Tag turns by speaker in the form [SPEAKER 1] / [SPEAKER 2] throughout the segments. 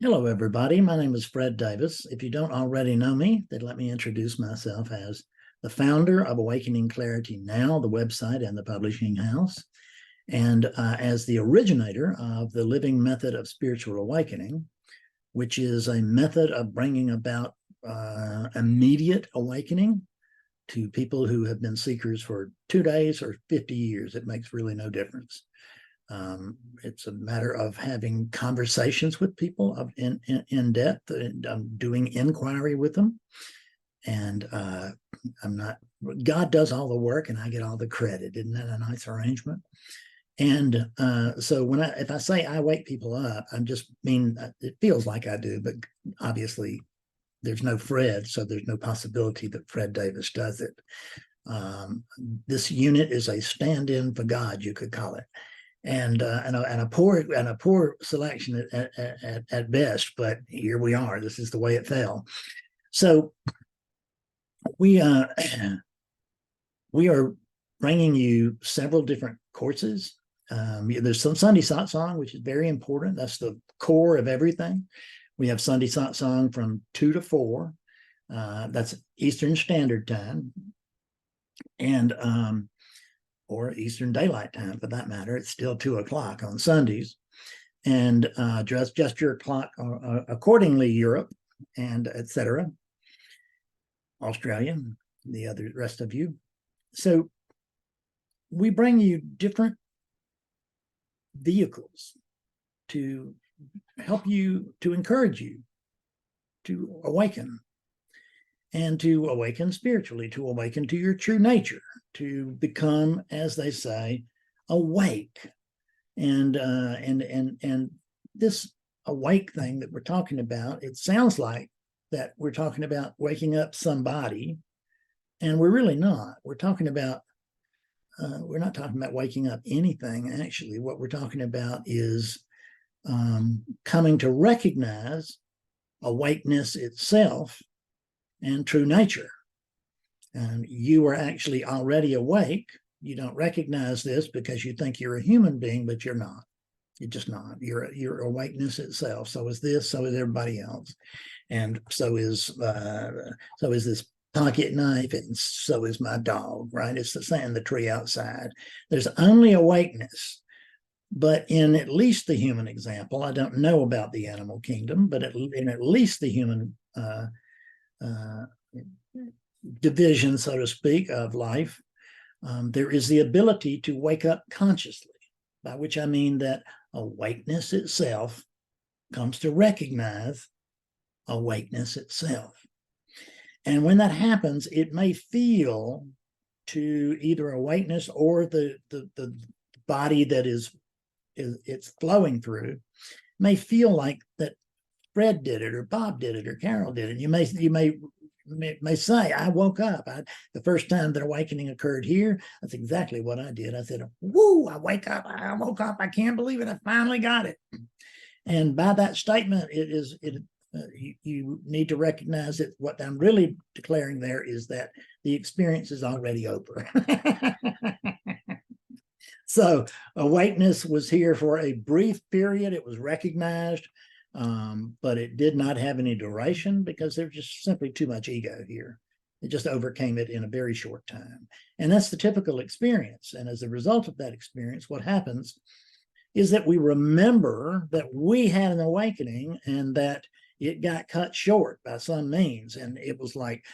[SPEAKER 1] Hello, everybody. My name is Fred Davis. If you don't already know me, then let me introduce myself as the founder of Awakening Clarity Now, the website and the publishing house, and as the originator of the living method of spiritual awakening, which is a method of bringing about immediate awakening to people who have been seekers for 2 days or 50 years. It makes really no difference. It's a matter of having conversations with people in depth, and I'm doing inquiry with them. And I'm not, God does all the work and I get all the credit. Isn't that a nice arrangement? And so if I say I wake people up, I just mean it feels like I do, but obviously there's no Fred, so there's no possibility that Fred Davis does it. This unit is a stand-in for God, you could call it. And a poor selection at best, but here we are. This is the way it fell. So we we are bringing you several different courses. There's some Sunday Satsang, which is very important. That's the core of everything. We have Sunday Satsang from 2 to 4. That's Eastern Standard Time. And or Eastern Daylight Time, for that matter. It's still 2 o'clock on Sundays. And adjust your clock accordingly, Europe and etc., Australia, the rest of you. So we bring you different vehicles to help you, to encourage you to awaken, and to awaken spiritually, to awaken to your true nature, to become, as they say, awake. And this awake thing that we're talking about, it sounds like that we're talking about waking up somebody, and we're really not. We're talking about we're not talking about waking up anything. Actually, what we're talking about is coming to recognize awakeness itself and true nature. And you are actually already awake. You don't recognize this because you think you're a human being, but you're not. You're just not. You're awakeness itself. So is this. So is everybody else, and so is this pocket knife, and so is my dog. Right? It's the same. The tree outside. There's only awakeness. But in at least the human example, I don't know about the animal kingdom, but in at least the human division, so to speak, of life, there is the ability to wake up consciously, by which I mean that awakeness itself comes to recognize awakeness itself. And when that happens, it may feel to either awakeness or the body that it's flowing through may feel like that Fred did it, or Bob did it, or Carol did it. You may say, I woke up. The first time that awakening occurred here, that's exactly what I did. I said, woo, I woke up. I can't believe it. I finally got it. And by that statement, you need to recognize that what I'm really declaring there is that the experience is already over. So awakeness was here for a brief period. It was recognized, but it did not have any duration because there's just simply too much ego here. It just overcame it in a very short time. And that's the typical experience. And as a result of that experience, what happens is that we remember that we had an awakening and that it got cut short by some means. And it was like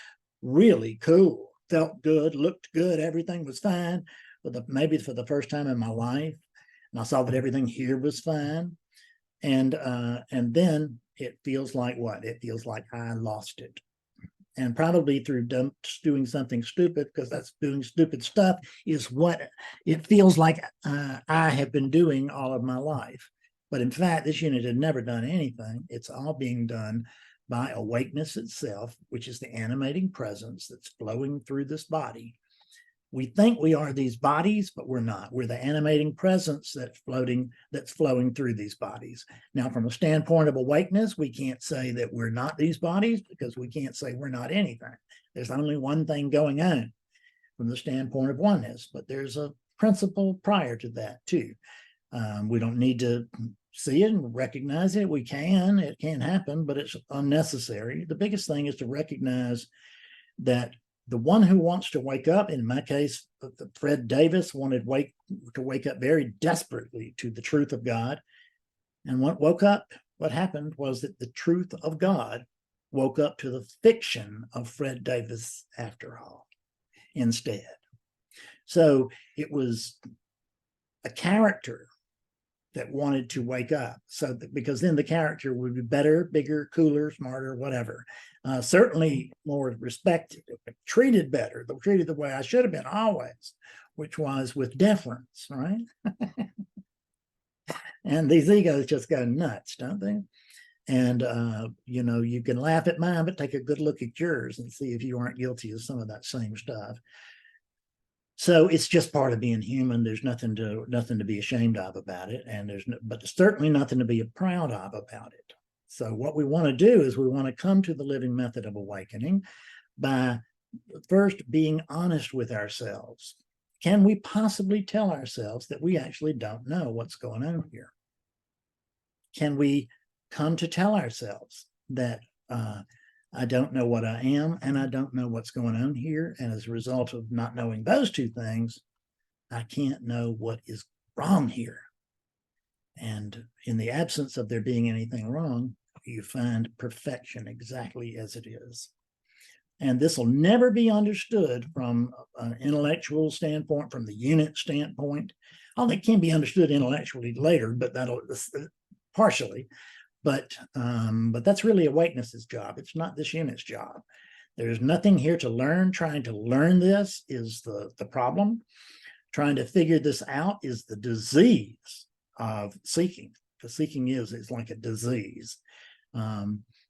[SPEAKER 1] really cool, felt good, looked good, everything was fine. But maybe for the first time in my life, and I saw that everything here was fine. And then it feels like what? It feels like I lost it. And probably through doing something stupid, because that's doing stupid stuff, is what it feels like I have been doing all of my life. But in fact, this unit had never done anything. It's all being done by awakeness itself, which is the animating presence that's flowing through this body. We think we are these bodies, but we're not. We're the animating presence that's flowing through these bodies. Now, from a standpoint of awakeness, we can't say that we're not these bodies because we can't say we're not anything. There's only one thing going on from the standpoint of oneness, but there's a principle prior to that too. We don't need to see it and recognize it. It can happen, but it's unnecessary. The biggest thing is to recognize that the one who wants to wake up, in my case, Fred Davis wanted to wake up very desperately to the truth of God. And what happened was that the truth of God woke up to the fiction of Fred Davis after all, instead. So it was a character that wanted to wake up. So because then the character would be better, bigger, cooler, smarter, whatever. Certainly more respected, treated better, treated the way I should have been always, which was with deference, right? And these egos just go nuts, don't they? And, you can laugh at mine, but take a good look at yours and see if you aren't guilty of some of that same stuff. So it's just part of being human. There's nothing to be ashamed of about it. And but certainly nothing to be proud of about it. So what we want to do is we want to come to the living method of awakening by first being honest with ourselves. Can we possibly tell ourselves that we actually don't know what's going on here? Can we come to tell ourselves that I don't know what I am and I don't know what's going on here? And as a result of not knowing those two things, I can't know what is wrong here. And in the absence of there being anything wrong, you find perfection exactly as it is. And this will never be understood from an intellectual standpoint, from the unit standpoint. Although it can be understood intellectually later, but that'll partially. But that's really awakeness's job. It's not this unit's job. There's nothing here to learn. Trying to learn this is the problem. Trying to figure this out is the disease of seeking. Because seeking is like a disease.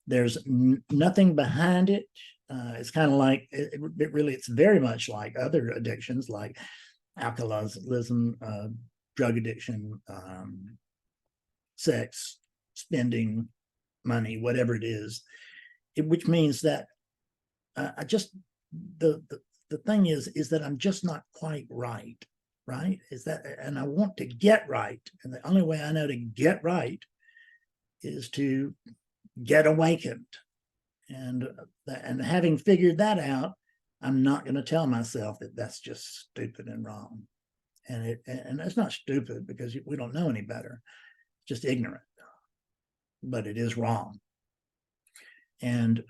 [SPEAKER 1] There's nothing behind it. It's kind of like, it's very much like other addictions like alcoholism, drug addiction, sex, spending money, whatever it is, which means that the thing is that I'm just not quite right. And I want to get right. And the only way I know to get right is to get awakened. And having figured that out, I'm not going to tell myself that that's just stupid and wrong. And it's not stupid because we don't know any better. It's just ignorant. But it is wrong. And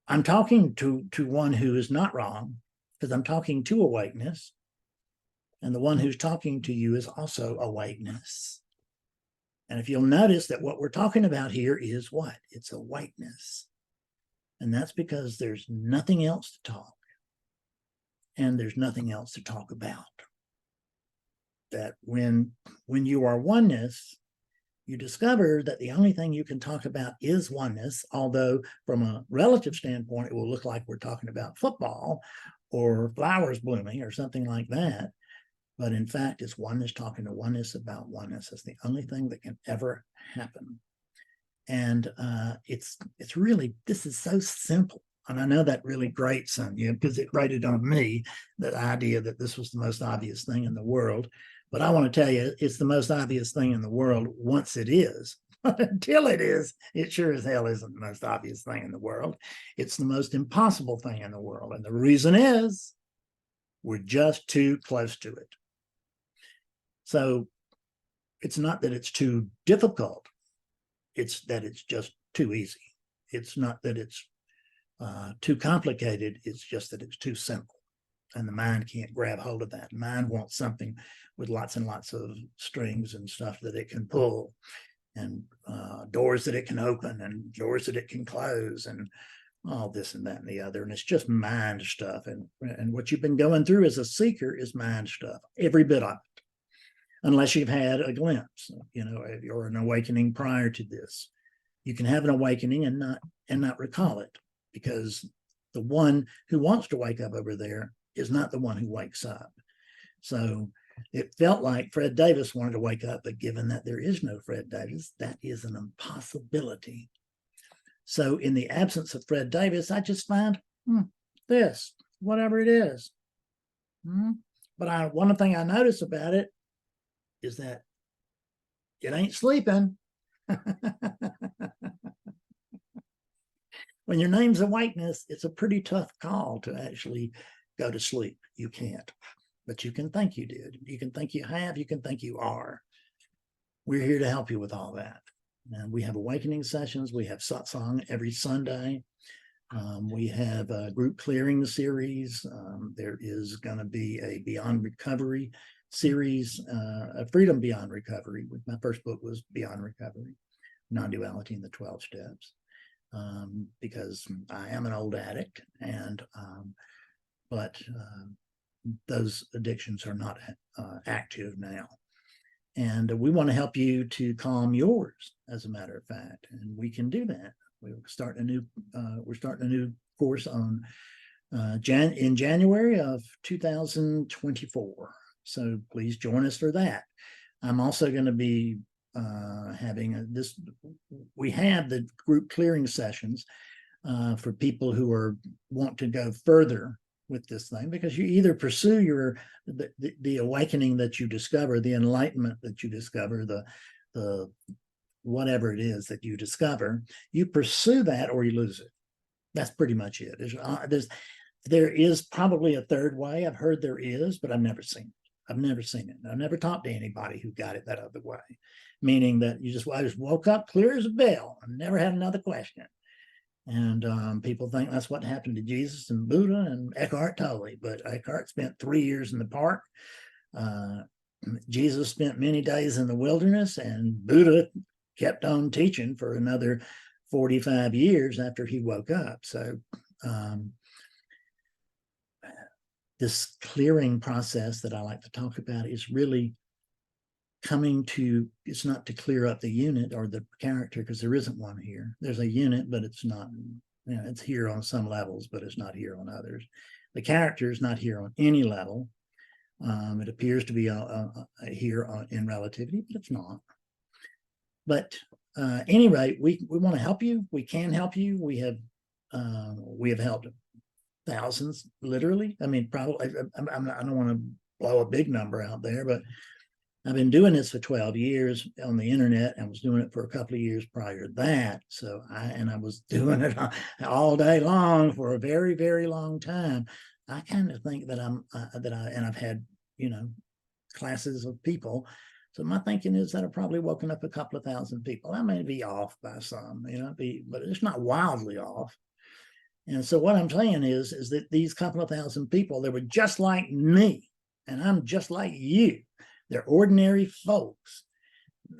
[SPEAKER 1] I'm talking to one who is not wrong, because I'm talking to awakeness. And the one who's talking to you is also awakeness. And if you'll notice that what we're talking about here is what? It's awakeness. And that's because there's nothing else to talk. And there's nothing else to talk about. That when you are oneness, you discover that the only thing you can talk about is oneness, although from a relative standpoint, it will look like we're talking about football or flowers blooming or something like that. But in fact, it's oneness talking to oneness about oneness. It's the only thing that can ever happen. And it's really, this is so simple. And I know that really grates on you because it grated on me, the idea that this was the most obvious thing in the world. But I want to tell you, it's the most obvious thing in the world once it is. But until it is, it sure as hell isn't the most obvious thing in the world. It's the most impossible thing in the world. And the reason is we're just too close to it. So it's not that it's too difficult. It's that it's just too easy. It's not that it's too complicated. It's just that it's too simple. And the mind can't grab hold of that. The mind wants something with lots and lots of strings and stuff that it can pull, and doors that it can open, and doors that it can close, and all this and that and the other. And it's just mind stuff. And what you've been going through as a seeker is mind stuff, every bit of it, unless you've had a glimpse, or an awakening prior to this. You can have an awakening and not recall it, because the one who wants to wake up over there is not the one who wakes up. So it felt like Fred Davis wanted to wake up, but given that there is no Fred Davis, that is an impossibility. So in the absence of Fred Davis, I just find this, whatever it is. But one thing I notice about it is that it ain't sleeping. When your name's awakeness, it's a pretty tough call to actually go to sleep. You can't, but you can think you did. You can think you have, you can think you are. We're here to help you with all that. And we have awakening sessions. We have satsang every Sunday. We have a group clearing series. There is going to be a Beyond Recovery series, a Freedom Beyond Recovery. My first book was Beyond Recovery, Non-Duality in the 12 Steps, because I am an old addict, and but those addictions are not active now. And we want to help you to calm yours, as a matter of fact, and we can do that. We're starting a new course on in January of 2024. So please join us for that. I'm also going to be having this. We have the group clearing sessions for people who want to go further with this thing, because you either pursue the awakening that you discover, the enlightenment that you discover, the whatever it is that you discover, you pursue that or you lose it. That's pretty much it. There is probably a third way. I've heard there is, but I've never seen it. I've never talked to anybody who got it that other way, meaning that I just woke up clear as a bell and never had another question. And people think that's what happened to Jesus and Buddha and Eckhart Tolle, but Eckhart spent 3 years in the park. Jesus spent many days in the wilderness, and Buddha kept on teaching for another 45 years after he woke up. So this clearing process that I like to talk about is really it's not to clear up the unit or the character, because there isn't one here. There's a unit, but it's not, it's here on some levels, but it's not here on others. The character is not here on any level. It appears to be here in relativity, but it's not. But any rate, we want to help you. We can help you. We have helped thousands, literally. I mean, probably, I don't want to blow a big number out there, but I've been doing this for 12 years on the internet. I was doing it for a couple of years prior to that. So I was doing it all day long for a very, very long time. I kind of think that I've had, classes of people. So my thinking is that I've probably woken up a couple of thousand people. I may be off by some, but it's not wildly off. And so what I'm saying is that these couple of thousand people, they were just like me, and I'm just like you. They're ordinary folks.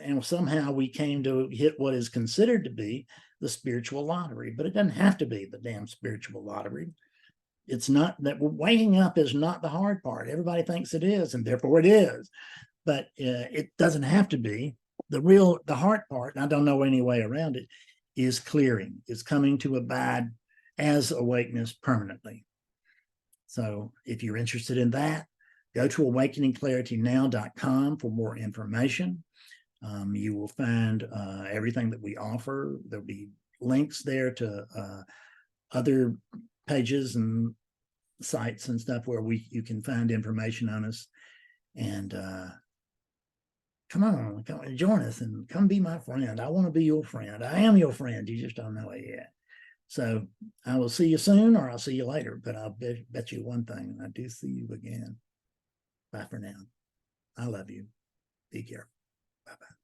[SPEAKER 1] And somehow we came to hit what is considered to be the spiritual lottery, but it doesn't have to be the damn spiritual lottery. It's not that waking up is not the hard part. Everybody thinks it is, and therefore it is. But it doesn't have to be. The hard part, and I don't know any way around it, is clearing, is coming to abide as awakeness permanently. So if you're interested in that, go to awakeningclaritynow.com for more information. You will find everything that we offer. There'll be links there to other pages and sites and stuff where you can find information on us. And come on, join us and come be my friend. I want to be your friend. I am your friend. You just don't know it yet. So I will see you soon, or I'll see you later. But I'll bet you one thing: I do see you again. Bye for now. I love you. Be careful. Bye-bye.